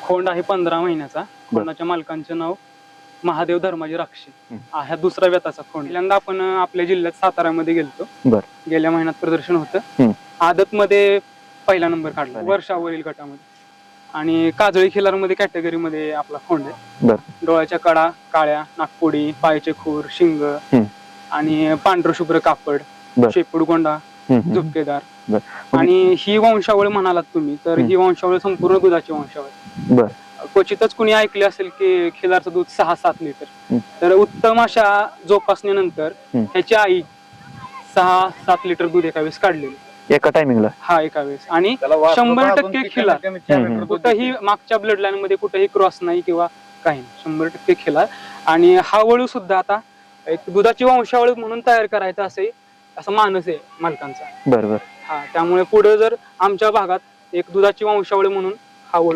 खोंड आहे 15 महिन्याचा. खोंडाच्या मालकांचं नाव महादेव धर्माजी राक्षे. हा दुसरा व्यताचा खोंड. पहिल्यांदा आपण आपल्या जिल्ह्यात साताऱ्यामध्ये गेलतो. गेल्या महिन्यात प्रदर्शन होतं. आदत मध्ये पहिला नंबर काढला वर्षावरील गटामध्ये. आणि काजळी खिलारमध्ये कॅटेगरीमध्ये आपला खोंड आहे. डोळ्याच्या कडा काळ्या, नागपुडी, पायाचे खूर, शिंग आणि पांढर शुभ्र कापड, शेपूड गोंडा, झुपकेदार. आणि ही वंशावळ म्हणालात तुम्ही तर ही वंशावळ संपूर्ण दुधाची वंशावळ. क्वचितच कुणी ऐकले असेल की खिलारचं दूध 6-7 लिटर. तर उत्तम अशा जोपासणीनंतर ह्याची आई 6-7 लिटर दूध एका वेळेस काढलेली एका टायमिंगला. हा एका वेळेस. आणि 100% खिलार. कुठेही मागच्या ब्लड लाईन मध्ये कुठेही क्रॉस नाही किंवा काही नाही. 100% खिलार. आणि हा वळू सुद्धा आता एक दुधाची वंशावळ म्हणून तयार करायचा असं मानस आहे मालकांचा. बरोबर. हा त्यामुळे पुढे जर आमच्या भागात एक दुधाची वंशावळ म्हणून हा वळू